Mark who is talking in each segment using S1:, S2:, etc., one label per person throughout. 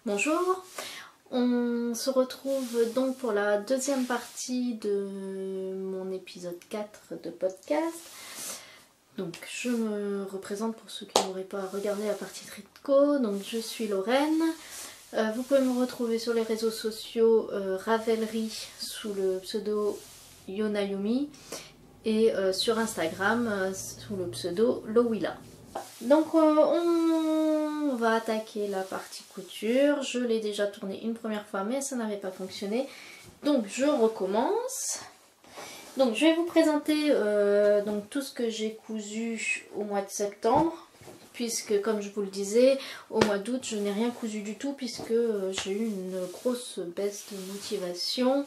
S1: Bonjour, on se retrouve donc pour la deuxième partie de mon épisode 4 de podcast. Donc je me représente pour ceux qui n'auraient pas regardé la partie tricot, donc je suis Lorraine. Vous pouvez me retrouver sur les réseaux sociaux Ravelry sous le pseudo Yonayumi et sur Instagram sous le pseudo Lowilla. Donc on va attaquer la partie couture. Je l'ai déjà tournée une première fois mais ça n'avait pas fonctionné. Donc je recommence. Donc je vais vous présenter donc tout ce que j'ai cousu au mois de septembre. Puisque comme je vous le disais, au mois d'août je n'ai rien cousu du tout puisque j'ai eu une grosse baisse de motivation.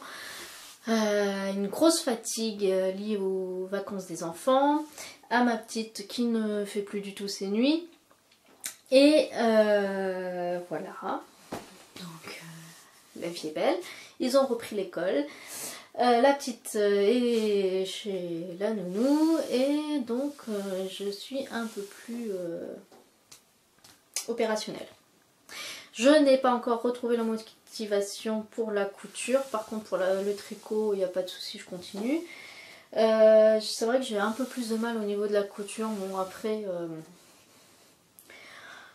S1: Une grosse fatigue liée aux vacances des enfants, à ma petite qui ne fait plus du tout ses nuits. Et voilà, donc la vie est belle. Ils ont repris l'école. La petite est chez la nounou et donc je suis un peu plus opérationnelle. Je n'ai pas encore retrouvé la motivation pour la couture. Par contre pour le tricot il n'y a pas de souci, je continue. C'est vrai que j'ai un peu plus de mal au niveau de la couture. Bon après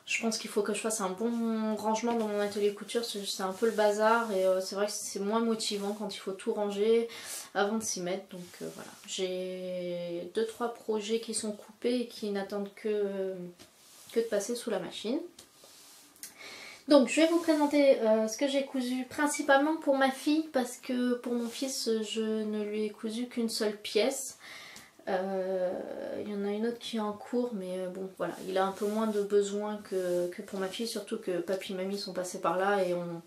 S1: je pense qu'il faut que je fasse un bon rangement dans mon atelier couture. C'est un peu le bazar et c'est vrai que c'est moins motivant quand il faut tout ranger avant de s'y mettre. Donc voilà, j'ai 2-3 projets qui sont coupés et qui n'attendent que de passer sous la machine. Donc je vais vous présenter ce que j'ai cousu principalement pour ma fille parce que pour mon fils je ne lui ai cousu qu'une seule pièce. Il y en a une autre qui est en cours mais bon voilà, il a un peu moins de besoins que pour ma fille, surtout que papy et mamie sont passés par là et ont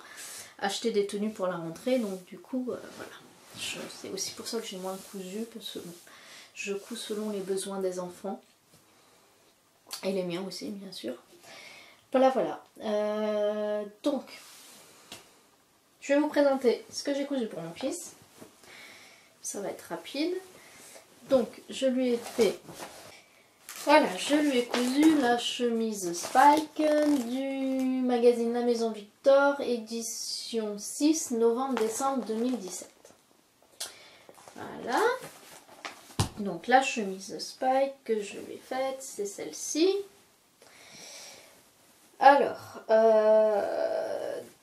S1: acheté des tenues pour la rentrée, donc du coup voilà, c'est aussi pour ça que j'ai moins cousu parce que bon, je couds selon les besoins des enfants et les miens aussi bien sûr. Voilà. Donc, je vais vous présenter ce que j'ai cousu pour mon fils. Ça va être rapide. Donc, je lui ai fait... Voilà, je lui ai cousu la chemise Spike du magazine La Maison Victor, édition 6, novembre-décembre 2017. Voilà. Donc, la chemise Spike que je lui ai faite, c'est celle-ci. Alors,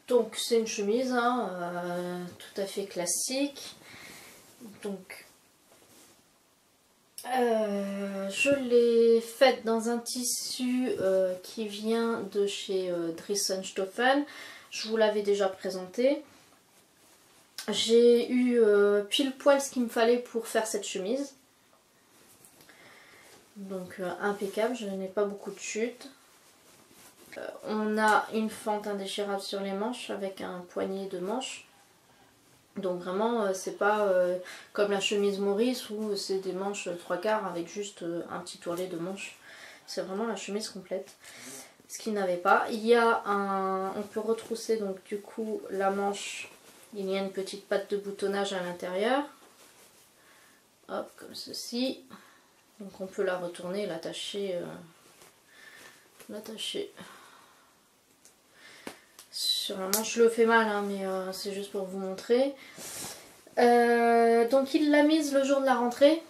S1: donc c'est une chemise tout à fait classique. Donc, je l'ai faite dans un tissu qui vient de chez Dressenstoffen. Je vous l'avais déjà présenté. J'ai eu pile poil ce qu'il me fallait pour faire cette chemise. Donc impeccable, je n'ai pas beaucoup de chutes. On a une fente indéchirable sur les manches avec un poignet de manches. Donc vraiment c'est pas comme la chemise Maurice où c'est des manches 3/4 avec juste un petit tourlet de manches. C'est vraiment la chemise complète. Ce qu'il n'avait pas. Il y a un... On peut retrousser donc du coup la manche. Il y a une petite patte de boutonnage à l'intérieur. Hop, comme ceci. Donc on peut la retourner et l'attacher. Sur la manche. Je le fais mal mais c'est juste pour vous montrer. Donc il l'a mise le jour de la rentrée.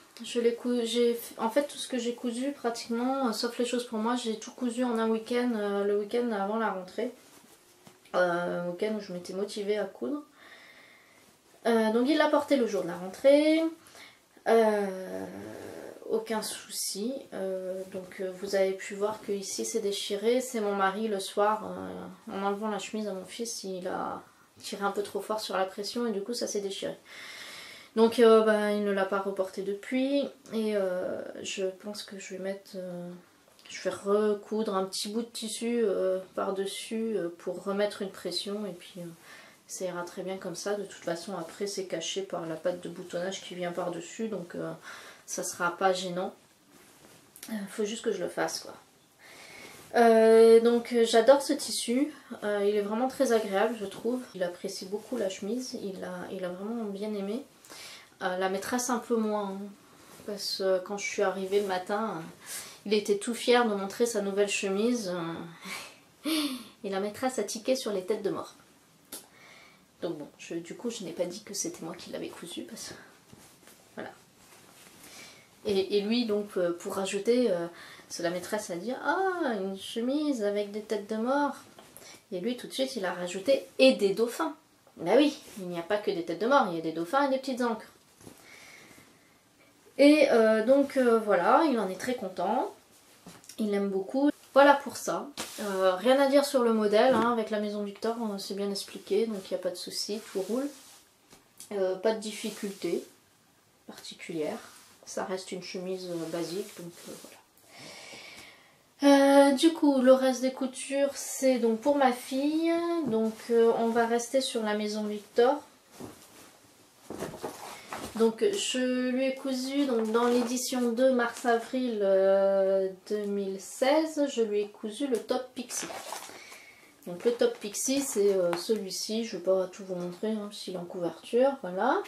S1: En fait tout ce que j'ai cousu pratiquement, sauf les choses pour moi, j'ai tout cousu en un week-end, le week-end avant la rentrée. Un week-end où je m'étais motivée à coudre. Donc il l'a porté le jour de la rentrée. Aucun souci. Donc vous avez pu voir que ici c'est déchiré. C'est mon mari le soir, en enlevant la chemise à mon fils, il a tiré un peu trop fort sur la pression et du coup ça s'est déchiré. Donc il ne l'a pas reporté depuis et je pense que je vais mettre... je vais recoudre un petit bout de tissu par-dessus pour remettre une pression et puis ça ira très bien comme ça. De toute façon après c'est caché par la patte de boutonnage qui vient par-dessus, donc ça sera pas gênant. Faut juste que je le fasse quoi. Donc j'adore ce tissu, il est vraiment très agréable je trouve. Il apprécie beaucoup la chemise, il a vraiment bien aimé. La maîtresse un peu moins, parce que quand je suis arrivée le matin, il était tout fier de montrer sa nouvelle chemise. et la maîtresse a tiqué sur les têtes de mort. Donc bon, du coup je n'ai pas dit que c'était moi qui l'avais cousu parce que voilà. Et lui donc pour rajouter, la maîtresse a dit ah une chemise avec des têtes de mort. Et lui tout de suite il a rajouté et des dauphins. Bah oui, il n'y a pas que des têtes de mort, il y a des dauphins et des petites ancres. Et donc voilà, il en est très content, il aime beaucoup. Voilà pour ça. Rien à dire sur le modèle, hein, avec la maison Victor, on s'est bien expliqué, donc il n'y a pas de souci, tout roule. Pas de difficulté particulière, ça reste une chemise basique, donc voilà. Du coup, le reste des coutures, c'est donc pour ma fille, donc on va rester sur la maison Victor. Donc je lui ai cousu donc, dans l'édition 2 mars-avril 2016, je lui ai cousu le top Pixie. Donc le top Pixie c'est celui-ci, je ne vais pas tout vous montrer hein, s'il est en couverture, voilà.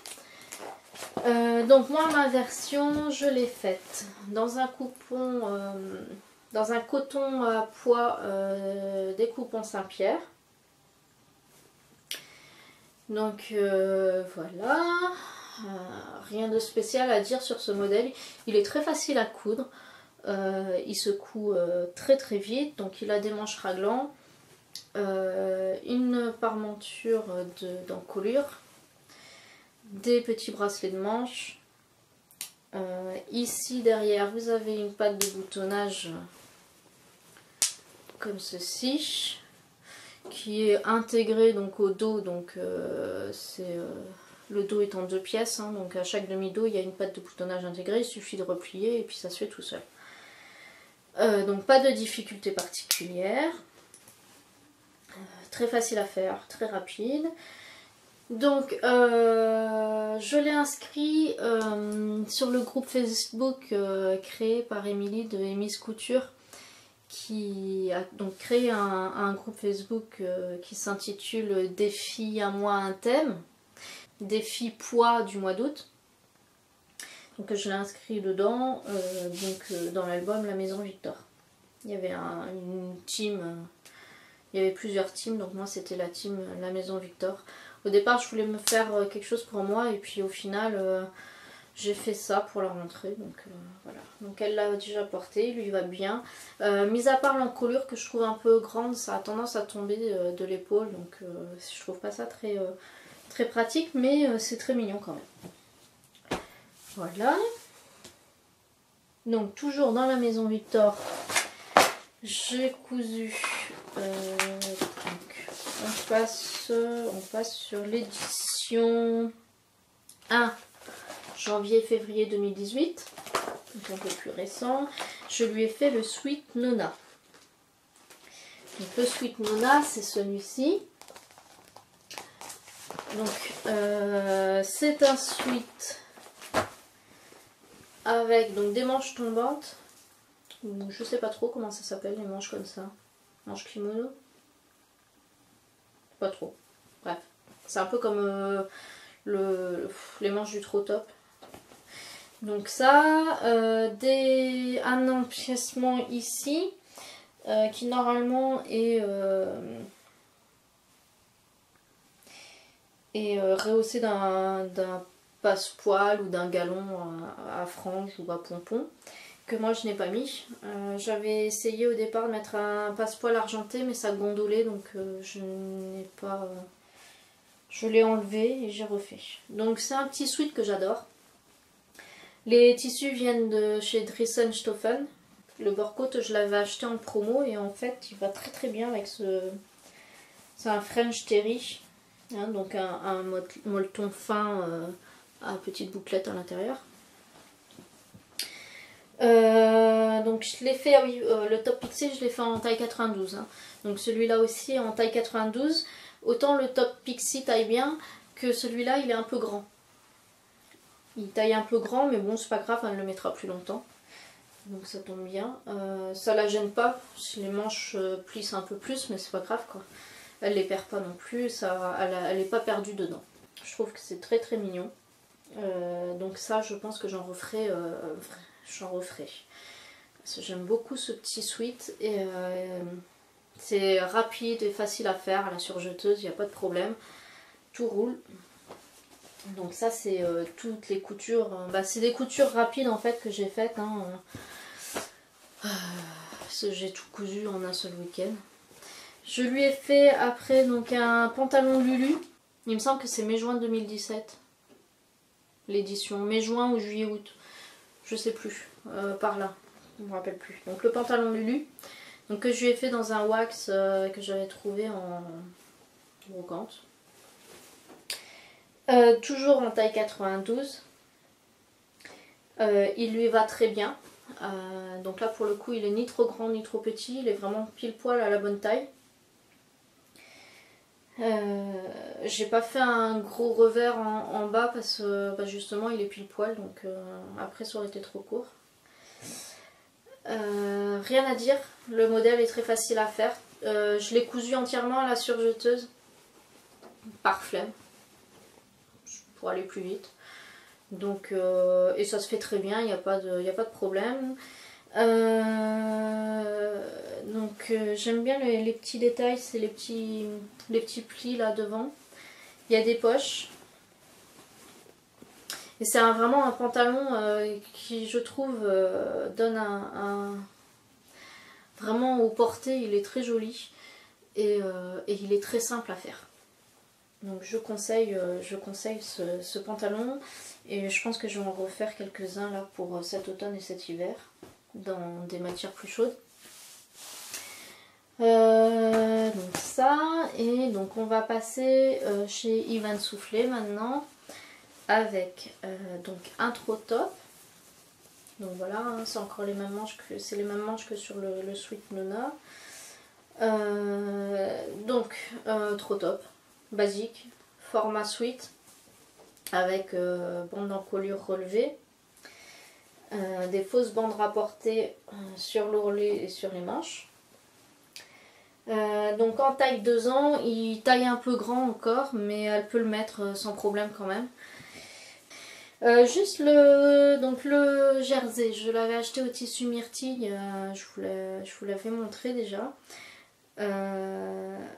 S1: Donc moi ma version je l'ai faite dans un coupon, dans un coton à pois des coupons Saint-Pierre. Donc voilà. Rien de spécial à dire sur ce modèle, il est très facile à coudre, il se coud très très vite, donc il a des manches raglantes, une parmenture d'encolure, des petits bracelets de manches, ici derrière vous avez une patte de boutonnage comme ceci, qui est intégrée donc au dos, donc le dos est en 2 pièces, hein, donc à chaque demi-dos il y a une patte de boutonnage intégrée, il suffit de replier et puis ça se fait tout seul. Donc pas de difficulté particulière, très facile à faire, très rapide. Donc je l'ai inscrit sur le groupe Facebook créé par Émilie de Amy's Couture, qui a donc créé un groupe Facebook qui s'intitule Défi à moi un thème. Défi poids du mois d'août. Donc je l'ai inscrit dedans, dans l'album La Maison Victor. Il y avait une team, il y avait plusieurs teams, donc moi c'était la team La Maison Victor. Au départ je voulais me faire quelque chose pour moi et puis au final j'ai fait ça pour la rentrée. Donc voilà. Donc elle l'a déjà porté, il lui va bien. Mis à part l'encolure que je trouve un peu grande, ça a tendance à tomber de l'épaule, donc je trouve pas ça très pratique, mais c'est très mignon quand même. Voilà. Donc toujours dans la maison Victor, j'ai cousu. Donc, on passe sur l'édition 1 janvier-février 2018, donc un peu plus récent. Je lui ai fait le Sweet Nona. Donc le Sweet Nona, c'est celui-ci. Donc c'est un sweat avec donc des manches tombantes. Je sais pas trop comment ça s'appelle les manches comme ça. Manches kimono. Pas trop. Bref. C'est un peu comme les manches du trop top. Donc ça, un empiècement ici qui normalement est rehaussé d'un passepoil ou d'un galon à franges ou à pompons, que moi je n'ai pas mis. J'avais essayé au départ de mettre un passepoil argenté, mais ça gondolait, donc je n'ai pas... je l'ai enlevé et j'ai refait. Donc c'est un petit sweat que j'adore. Les tissus viennent de chez Dressenstoffen. Le bord-côte je l'avais acheté en promo et en fait il va très très bien avec ce... C'est un French Terry. Hein, donc un molleton fin à petite bouclette à l'intérieur. Donc je l'ai fait, oui, le top Pixie je l'ai fait en taille 92. Hein. Donc celui-là aussi en taille 92. Autant le top Pixie taille bien que celui-là il est un peu grand. Il taille un peu grand, mais bon c'est pas grave, elle le mettra plus longtemps. Donc ça tombe bien. Ça la gêne pas si les manches plissent un peu plus, mais c'est pas grave quoi. Elle les perd pas non plus, elle n'est pas perdue dedans. Je trouve que c'est très très mignon. Donc ça je pense que j'en referai. Parce que j'aime beaucoup ce petit sweat et C'est rapide et facile à faire à la surjeteuse, il n'y a pas de problème. Tout roule. Donc ça c'est toutes les coutures. C'est des coutures rapides en fait que j'ai faites. Hein. J'ai tout cousu en un seul week-end. Je lui ai fait après donc un pantalon Lulu. Il me semble que c'est mai-juin 2017. L'édition mai-juin ou juillet-août. Je sais plus. Par là. Je me rappelle plus. Donc le pantalon Lulu. Donc que je lui ai fait dans un wax que j'avais trouvé en brocante. Toujours en taille 92. Il lui va très bien. Donc là pour le coup il est ni trop grand ni trop petit. Il est vraiment pile poil à la bonne taille. J'ai pas fait un gros revers en bas parce que justement il est pile poil. Donc après ça aurait été trop court. Rien à dire. Le modèle est très facile à faire. Je l'ai cousu entièrement à la surjeteuse. Par flemme. Pour aller plus vite. Donc, et ça se fait très bien, il n'y a pas de problème. Donc j'aime bien les petits détails, c'est les petits plis là devant. Il y a des poches. Et c'est vraiment un pantalon qui je trouve donne vraiment au porté, il est très joli. Et il est très simple à faire. Donc je conseille ce pantalon et je pense que je vais en refaire quelques-uns là pour cet automne et cet hiver dans des matières plus chaudes. Donc ça, et donc on va passer chez Ivan Soufflé maintenant avec donc un trop top. Donc voilà, hein, c'est encore les mêmes manches que sur le Sweet Nona. Donc trop top. Basique, format sweat avec bande d'encolure relevée, des fausses bandes rapportées sur l'ourlet et sur les manches. Donc en taille 2 ans, il taille un peu grand encore, mais elle peut le mettre sans problème quand même. Juste le jersey, je l'avais acheté au tissu myrtille, je vous l'avais montré déjà.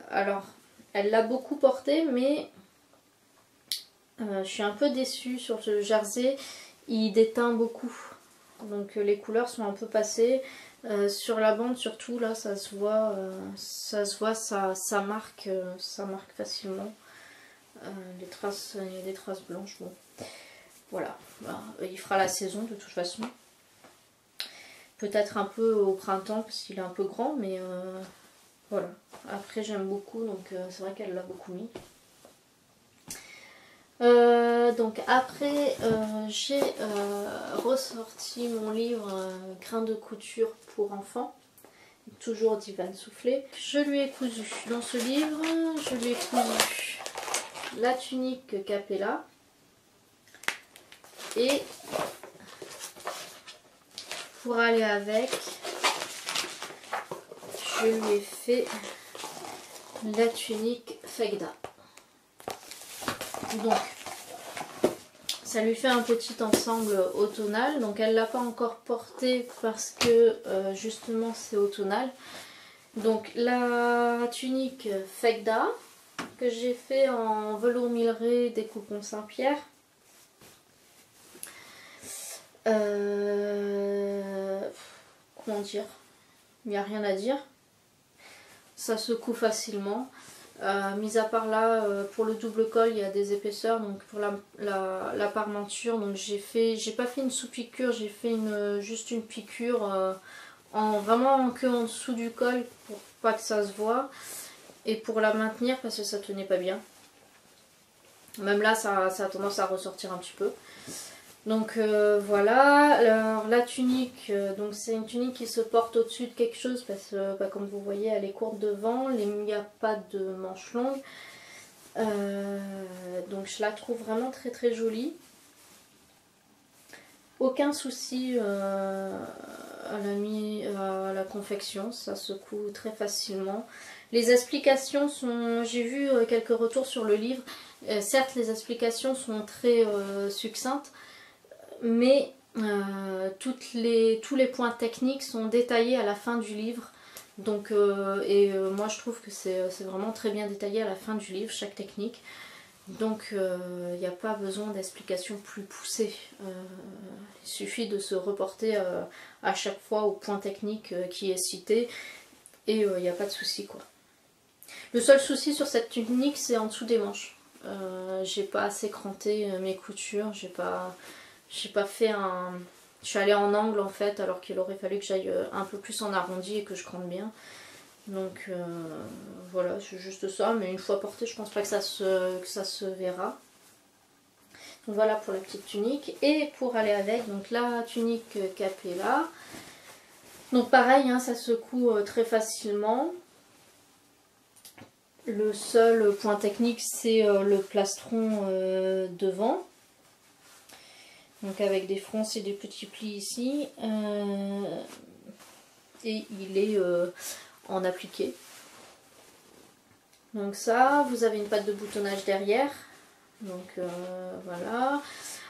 S1: Alors, elle l'a beaucoup porté, mais je suis un peu déçue sur ce jersey. Il déteint beaucoup. Donc les couleurs sont un peu passées. Sur la bande surtout, là, ça se voit, ça marque facilement. Il y a des traces blanches. Bon. Voilà. Il fera la saison de toute façon. Peut-être un peu au printemps parce qu'il est un peu grand, mais voilà. Après j'aime beaucoup, donc c'est vrai qu'elle l'a beaucoup mis. Donc après j'ai ressorti mon livre Grains de couture pour enfants, toujours d'Ivan Soufflé. Je lui ai cousu dans ce livre, je lui ai cousu la tunique Capella et pour aller avec, je lui ai fait la tunique Fegda. Donc ça lui fait un petit ensemble automnal. Donc elle l'a pas encore porté parce que justement c'est automnal. Donc la tunique Fegda que j'ai fait en velours Milleray découpon Saint-Pierre. Comment dire, il n'y a rien à dire, ça se coud facilement. Mis à part là, pour le double col, il y a des épaisseurs. Donc pour la parmenture, donc j'ai pas fait une sous-piqûre, j'ai fait juste une piqûre vraiment que en dessous du col pour pas que ça se voit. Et pour la maintenir parce que ça tenait pas bien. Même là, ça a tendance à ressortir un petit peu. Donc voilà. Alors la tunique, donc c'est une tunique qui se porte au-dessus de quelque chose parce que comme vous voyez elle est courte devant, il n'y a pas de manches longues. Donc je la trouve vraiment très très jolie. Aucun souci à la confection, ça se coud très facilement. Les explications sont, j'ai vu quelques retours sur le livre, certes les explications sont très succinctes, mais tous les points techniques sont détaillés à la fin du livre. Donc, moi je trouve que c'est vraiment très bien détaillé à la fin du livre, chaque technique. Donc il n'y a pas besoin d'explications plus poussées. Il suffit de se reporter à chaque fois au point technique qui est cité et il n'y a pas de souci quoi. Le seul souci sur cette tunique c'est en dessous des manches. J'ai pas assez cranté mes coutures, j'ai pas fait un... Je suis allée en angle en fait alors qu'il aurait fallu que j'aille un peu plus en arrondi et que je crante bien. Donc voilà, c'est juste ça, mais une fois porté, je pense pas que ça se verra. Donc voilà pour la petite tunique. Et pour aller avec, donc la tunique Capella. Donc pareil, hein, ça secoue très facilement. Le seul point technique, c'est le plastron devant. Donc avec des fronces et des petits plis ici. Et il est en appliqué. Donc ça, vous avez une patte de boutonnage derrière. Donc voilà.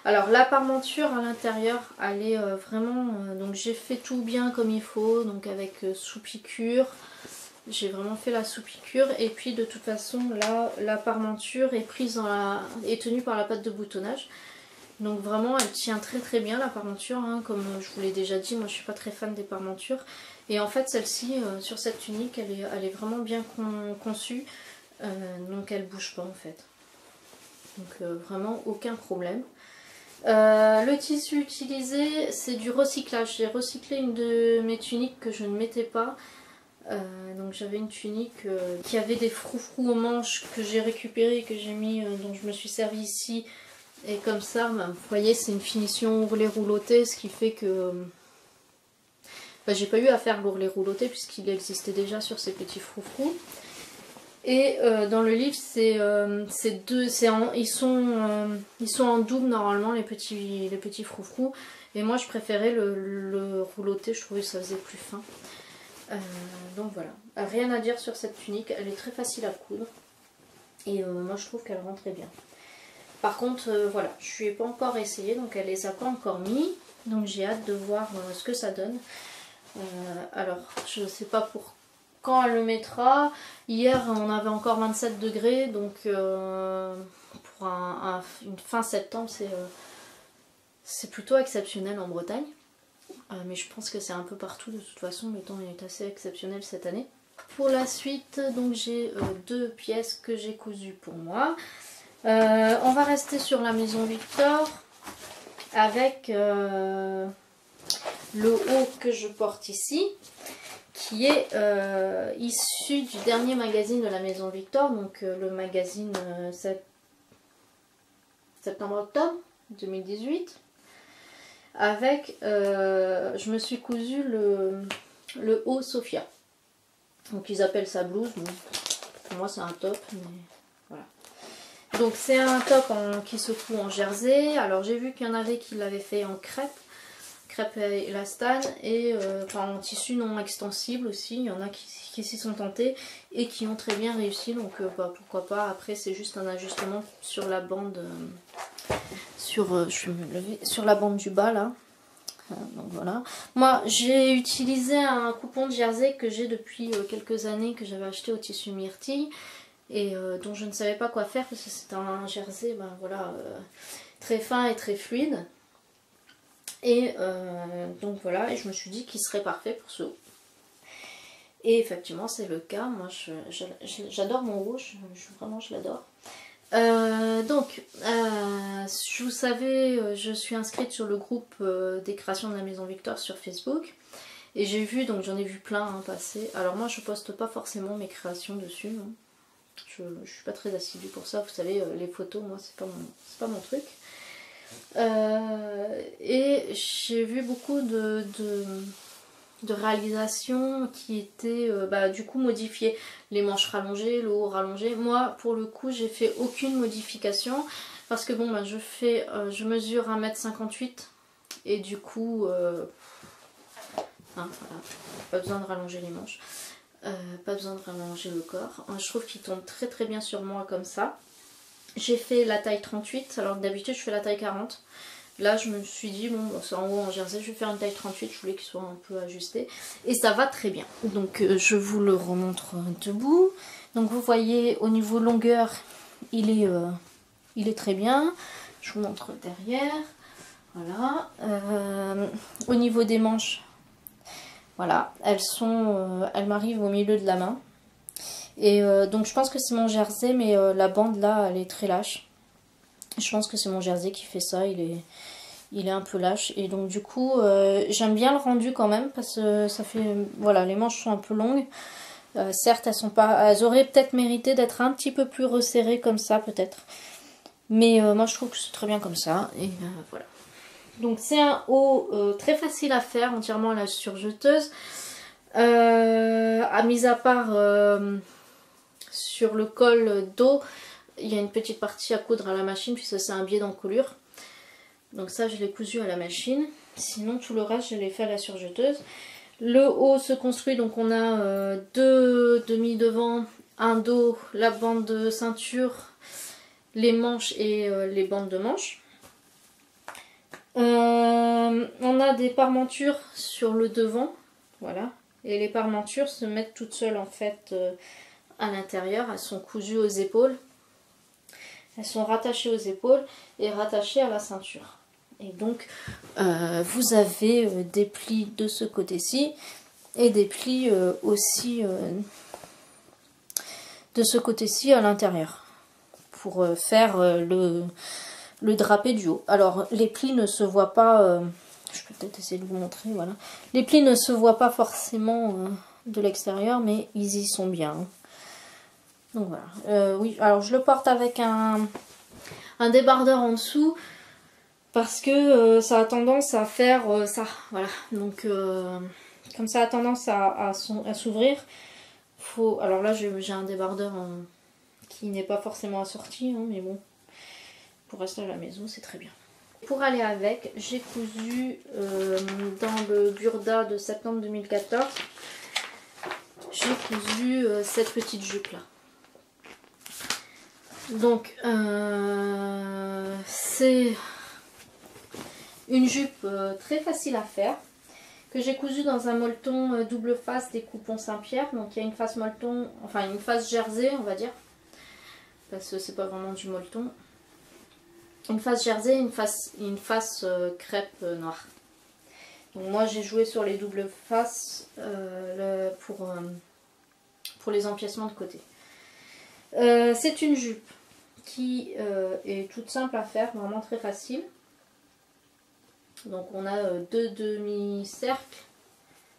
S1: Alors la parmenture à l'intérieur, elle est vraiment... donc j'ai fait tout bien comme il faut. Donc avec sous-piqûre. J'ai vraiment fait la sous-piqûre. Et puis de toute façon, là, la parmenture est prise est tenue par la patte de boutonnage. Donc vraiment, elle tient très très bien la parmenture. Hein, comme je vous l'ai déjà dit, moi je suis pas très fan des parmentures. Et en fait, celle-ci, sur cette tunique, elle est vraiment bien conçue. Donc elle bouge pas en fait. Donc vraiment aucun problème. Le tissu utilisé c'est du recyclage. J'ai recyclé une de mes tuniques que je ne mettais pas. Donc j'avais une tunique qui avait des froufrous aux manches que j'ai récupéré, que j'ai mis, dont je me suis servi ici. Et comme ça, bah, vous voyez c'est une finition ourlet rouloté, ce qui fait que bah, j'ai pas eu à faire l'ourlet rouloté puisqu'il existait déjà sur ces petits froufrous. Et dans le livre, ils sont en double normalement les petits froufrous. Et moi, je préférais le rouloté, je trouvais que ça faisait plus fin. Donc voilà, rien à dire sur cette tunique, elle est très facile à coudre. Et moi, je trouve qu'elle rend très bien. Par contre, voilà, je ne lui ai pas encore essayé, donc elle les a pas encore mis. Donc j'ai hâte de voir ce que ça donne. Alors, je ne sais pas pour quand elle le mettra. Hier on avait encore 27 degrés, donc pour une fin septembre c'est plutôt exceptionnel en Bretagne. Mais je pense que c'est un peu partout de toute façon, le temps est assez exceptionnel cette année. Pour la suite, donc j'ai deux pièces que j'ai cousues pour moi. On va rester sur la Maison Victor avec le haut que je porte ici, qui est issu du dernier magazine de la Maison Victor, donc le magazine septembre-octobre 2018. Avec, je me suis cousu le haut Sophia. Donc ils appellent ça blouse, bon, pour moi c'est un top, mais voilà. Donc c'est un top qui se coud en jersey. Alors j'ai vu qu'il y en avait qui l'avaient fait en crêpe élastane et en tissu non extensible aussi. Il y en a qui s'y sont tentés et qui ont très bien réussi, donc bah, pourquoi pas. Après c'est juste un ajustement sur la bande, je vais me lever, sur la bande du bas là. Donc voilà. Moi j'ai utilisé un coupon de jersey que j'ai depuis quelques années, que j'avais acheté au tissu Myrtille et dont je ne savais pas quoi faire parce que c'est un jersey ben, voilà, très fin et très fluide. Et donc voilà, et je me suis dit qu'il serait parfait pour ce haut. Et effectivement c'est le cas. Moi j'adore mon haut, vraiment je l'adore. Donc, vous savez, je suis inscrite sur le groupe des créations de la Maison Victor sur Facebook. Et j'ai vu, donc j'en ai vu plein hein, passer. Alors moi je poste pas forcément mes créations dessus. Hein. Je suis pas très assidue pour ça. Vous savez, les photos, moi c'est pas mon truc. Et j'ai vu beaucoup de réalisations qui étaient bah, du coup modifiées. Les manches rallongées, le haut rallongé. Moi pour le coup j'ai fait aucune modification parce que bon bah, je mesure 1m58 et du coup hein, voilà, pas besoin de rallonger les manches, pas besoin de rallonger le corps. Je trouve qu'il tombe très très bien sur moi comme ça. J'ai fait la taille 38 alors que d'habitude je fais la taille 40. Là je me suis dit bon c'est en haut en jersey, je vais faire une taille 38, je voulais qu'il soit un peu ajusté et ça va très bien. Donc je vous le remontre debout. Donc vous voyez au niveau longueur il est très bien. Je vous montre derrière. Voilà. Au niveau des manches, voilà, elles m'arrivent au milieu de la main. Et donc je pense que c'est mon jersey, mais la bande là elle est très lâche. Je pense que c'est mon jersey qui fait ça, il est un peu lâche. Et donc du coup j'aime bien le rendu quand même parce que ça fait, voilà, les manches sont un peu longues. Certes elles auraient peut-être mérité d'être un petit peu plus resserrées comme ça peut-être. Mais moi je trouve que c'est très bien comme ça. Et voilà. Donc c'est un haut très facile à faire, entièrement à la surjeteuse. Mis à part sur le col dos, il y a une petite partie à coudre à la machine puisque c'est un biais d'encolure. Donc ça je l'ai cousu à la machine. Sinon tout le reste je l'ai fait à la surjeteuse. Le haut se construit, donc on a deux demi devant, un dos, la bande de ceinture, les manches et les bandes de manches. On a des parmentures sur le devant, voilà. Et les parmentures se mettent toutes seules en fait à l'intérieur. Elles sont cousues aux épaules. Elles sont rattachées aux épaules et rattachées à la ceinture. Et donc vous avez des plis de ce côté-ci et des plis aussi de ce côté-ci à l'intérieur pour faire le drapé du haut. Alors les plis ne se voient pas, je peux peut-être essayer de vous montrer, voilà. Les plis ne se voient pas forcément de l'extérieur, mais ils y sont bien. Donc voilà. Oui, alors je le porte avec un débardeur en dessous parce que ça a tendance à faire ça, voilà. Donc comme ça a tendance à s'ouvrir, alors là j'ai un débardeur qui n'est pas forcément assorti, hein, mais bon, pour rester à la maison c'est très bien. Pour aller avec, j'ai cousu dans le Burda de septembre 2014, j'ai cousu cette petite jupe là. Donc c'est une jupe très facile à faire, que j'ai cousue dans un molleton double face des coupons Saint-Pierre. Donc il y a une face molleton, enfin une face jersey on va dire, parce que c'est pas vraiment du molleton. Une face jersey, une face crêpe noire. Donc moi j'ai joué sur les doubles faces pour les empiècements de côté. C'est une jupe qui est toute simple à faire, vraiment très facile. Donc on a deux demi-cercles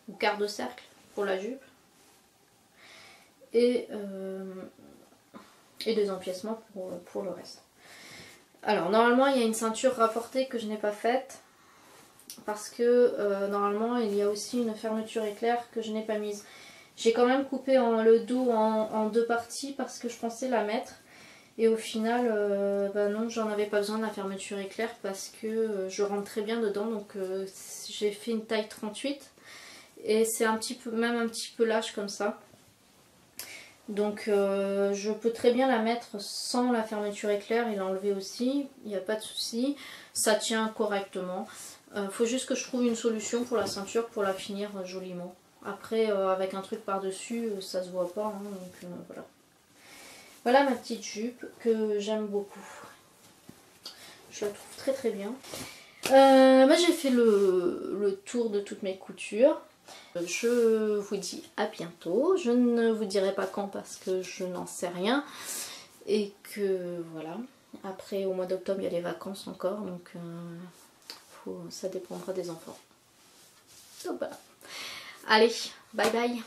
S1: ou quart de cercle pour la jupe et des empiècements pour le reste. Alors normalement il y a une ceinture rapportée que je n'ai pas faite parce que normalement il y a aussi une fermeture éclair que je n'ai pas mise. J'ai quand même coupé le dos en deux parties parce que je pensais la mettre. Et au final, non, j'en avais pas besoin de la fermeture éclair parce que je rentre très bien dedans. Donc j'ai fait une taille 38 et c'est même un petit peu lâche comme ça. Donc je peux très bien la mettre sans la fermeture éclair et l'enlever aussi. Il n'y a pas de souci, ça tient correctement. Faut juste que je trouve une solution pour la ceinture pour la finir joliment. Après avec un truc par dessus ça se voit pas, hein, donc voilà. Voilà ma petite jupe que j'aime beaucoup. Je la trouve très très bien. J'ai fait le tour de toutes mes coutures. Je vous dis à bientôt. Je ne vous dirai pas quand parce que je n'en sais rien. Et que voilà. Après au mois d'octobre il y a les vacances encore. Donc ça dépendra des enfants. Donc voilà. Allez, bye bye.